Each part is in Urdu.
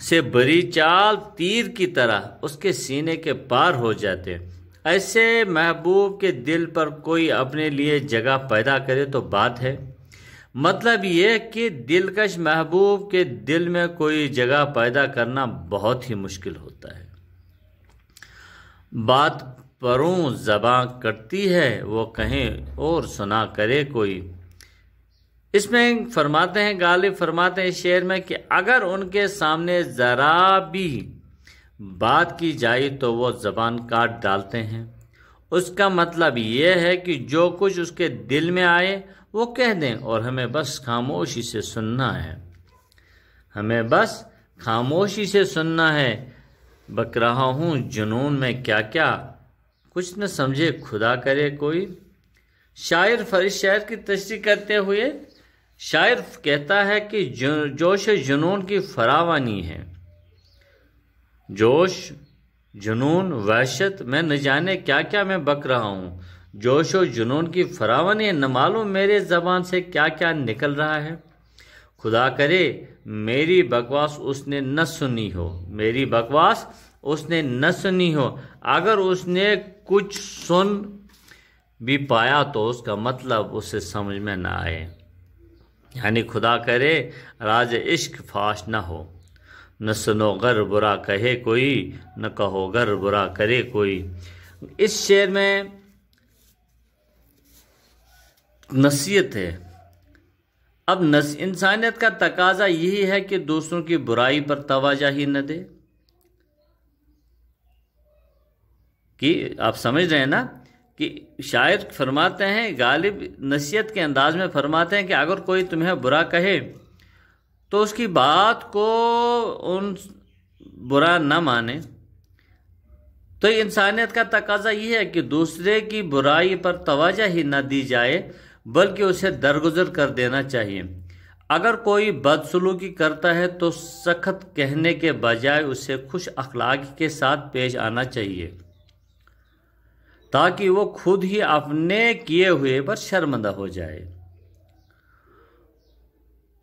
سے بری چال تیر کی طرح اس کے سینے کے پار ہو جاتے۔ ایسے محبوب کے دل پر کوئی اپنے لیے جگہ پیدا کرے تو بات ہے، مطلب یہ کہ دلکش محبوب کے دل میں کوئی جگہ پیدا کرنا بہت ہی مشکل ہوتا ہے۔ بات پروں زباں کرتی ہے وہ کہیں اور سنا کرے کوئی۔ اس میں فرماتے ہیں، غالب فرماتے ہیں اس شعر میں کہ اگر ان کے سامنے ذرا بھی بات کی جائے تو وہ زبان کاٹ ڈالتے ہیں۔ اس کا مطلب یہ ہے کہ جو کچھ اس کے دل میں آئے وہ کہہ دیں اور ہمیں بس خاموشی سے سننا ہے، ہمیں بس خاموشی سے سننا ہے۔ بک رہا ہوں جنون میں کیا کیا، کچھ نہ سمجھے خدا کرے کوئی۔ شاعر کی تشریح کرتے ہوئے شاعر کہتا ہے کہ جوش جنون کی فراوانی ہے، جوش جنون وحشت میں نہ جانے کیا کیا میں بک رہا ہوں، جوش و جنون کی فراوانی ہے، نہ معلوم میرے زبان سے کیا کیا نکل رہا ہے۔ خدا کرے میری بکواس اس نے نہ سنی ہو، میری بکواس اس نے نہ سنی ہو، اگر اس نے کچھ سن بھی پایا تو اس کا مطلب اسے سمجھ میں نہ آئے، یعنی خدا کرے راز عشق فاش نہ ہو۔ نہ سنو گر برا کہے کوئی، نہ کہو گر برا کرے کوئی۔ اس شعر میں نصیحت ہے۔ اب انسانیت کا تقاضا یہی ہے کہ دوسروں کی برائی پر توجہ ہی نہ دے، کہ آپ سمجھ رہے ہیں نا کہ شاعر فرماتے ہیں، غالب نصیحت کے انداز میں فرماتے ہیں کہ اگر کوئی تمہیں برا کہے تو اس کی بات کو برا نہ مانے۔ تو انسانیت کا تقاضا یہ ہے کہ دوسرے کی برائی پر توجہ ہی نہ دی جائے بلکہ اسے درگزر کر دینا چاہیے۔ اگر کوئی بدسلوکی کرتا ہے تو سخت کہنے کے بجائے اسے خوش اخلاقی کے ساتھ پیش آنا چاہیے تاکہ وہ خود ہی اپنے کیے ہوئے پر شرمندہ ہو جائے۔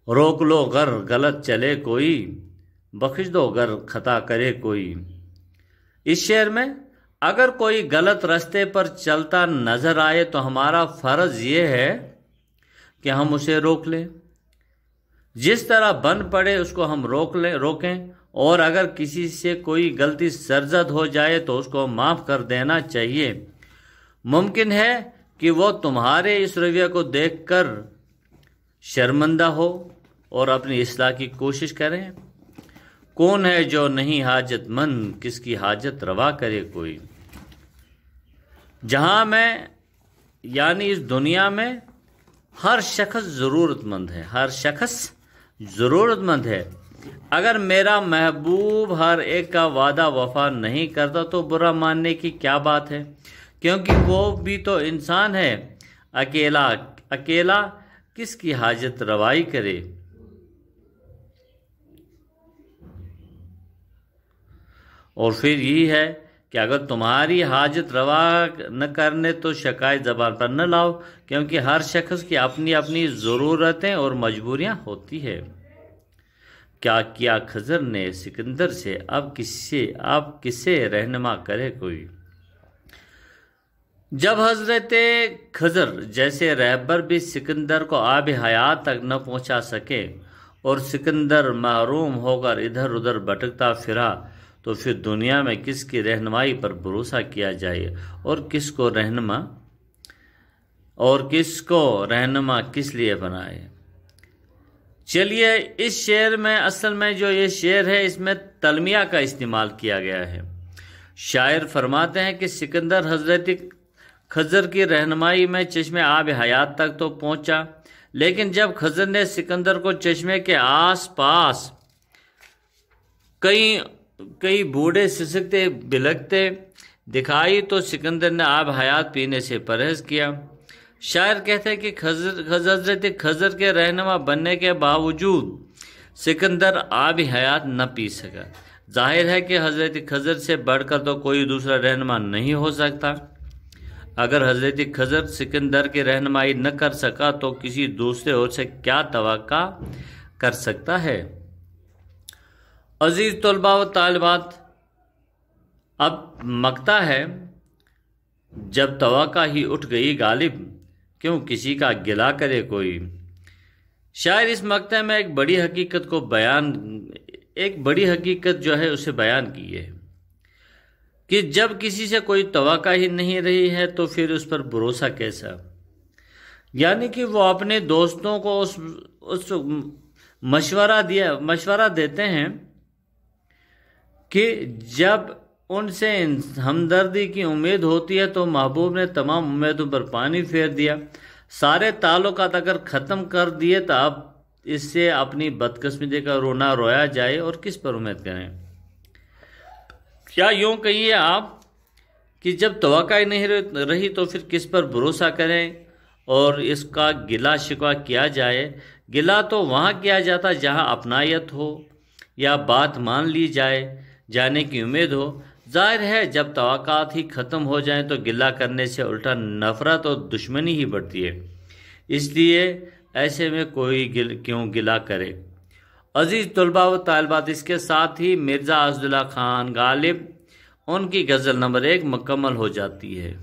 روک لو گر غلط چلے کوئی، بخش دو گر خطا کرے کوئی۔ اس شعر میں اگر کوئی غلط راستے پر چلتا نظر آئے تو ہمارا فرض یہ ہے کہ ہم اسے روک لیں، جس طرح بن پڑے اس کو ہم روکیں، اور اگر کسی سے کوئی غلطی سرزد ہو جائے تو اس کو معاف کر دینا چاہیے۔ ممکن ہے کہ وہ تمہارے اس رویے کو دیکھ کر شرمندہ ہو اور اپنی اصلاح کی کوشش کریں۔ کون ہے جو نہیں حاجت مند، کس کی حاجت روا کرے کوئی۔ جہاں میں یعنی اس دنیا میں ہر شخص ضرورت مند ہے، ہر شخص ضرورت مند ہے۔ اگر میرا محبوب ہر ایک کا وعدہ وفا نہیں کرتا تو برا ماننے کی کیا بات ہے، کیونکہ وہ بھی تو انسان ہے۔ اکیلا کس کی حاجت روائی کرے۔ اور پھر یہی ہے کہ اگر تمہاری حاجت روا نہ کرنے تو شکایت زبان پر نہ لاؤ، کیونکہ ہر شخص کی اپنی اپنی ضرورتیں اور مجبوریاں ہوتی ہے۔ کیا کیا خضر نے سکندر سے، اب کسے رہنما کرے کوئی۔ جب حضرت خضر جیسے رہبر بھی سکندر کو آب حیات تک نہ پہنچا سکے اور سکندر محروم ہو کر ادھر ادھر بھٹکتا پھرا تو پھر دنیا میں کس کی رہنمائی پر بھروسہ کیا جائے، اور کس کو رہنما کس لیے بنائے۔ چلیے اس شعر میں اصل میں جو یہ شعر ہے اس میں تلمیہ کا استعمال کیا گیا ہے۔ شاعر فرماتے ہیں کہ سکندر حضرت خضر کی رہنمائی میں چشمے آب حیات تک تو پہنچا، لیکن جب خضر نے سکندر کو چشمے کے آس پاس کئی بوڑھے سسکتے بلکتے دکھائی تو سکندر نے آب حیات پینے سے پرہیز کیا۔ شاعر کہتے ہیں کہ حضرت خضر کے رہنما بننے کے باوجود سکندر آب حیات نہ پی سکا۔ ظاہر ہے کہ حضرت خضر سے بڑھ کر تو کوئی دوسرا رہنما نہیں ہو سکتا۔ اگر حضرت خضر سکندر کی رہنمائی نہ کر سکا تو کسی دوسرے اور سے کیا توقع کر سکتا ہے۔ عزیز طلباء و طالبات، اب مقطع ہے جب توقع ہی اٹھ گئی غالب، کیوں کسی کا گلہ کرے کوئی۔ شاعر اس مقطع میں ایک بڑی حقیقت جو ہے اسے بیان کی ہے کہ جب کسی سے کوئی توقع ہی نہیں رہی ہے تو پھر اس پر بھروسہ کیسا؟ یعنی کہ وہ اپنے دوستوں کو اس مشورہ دیتے ہیں کہ جب ان سے ہمدردی کی امید ہوتی ہے تو محبوب نے تمام امیدوں پر پانی پھیر دیا، سارے تعلقات اگر ختم کر دیے تو اب اس سے اپنی بدقسمتی کا رونا رویا جائے اور کس پر امید کریں؟ کیا یوں کہیے آپ کہ جب توقع ہی نہیں رہی تو پھر کس پر بھروسہ کریں اور اس کا گلہ شکوہ کیا جائے؟ گلہ تو وہاں کیا جاتا جہاں اپنائیت ہو یا بات مان لی جانے کی امید ہو۔ ظاہر ہے جب توقعات ہی ختم ہو جائیں تو گلہ کرنے سے الٹا نفرت اور دشمنی ہی بڑھتی ہے، اس لیے ایسے میں کوئی کیوں گلہ کرے۔ عزیز طلباء و طالبات، اس کے ساتھ ہی مرزا اسد اللہ خان غالب ان کی غزل نمبر 1 مکمل ہو جاتی ہے۔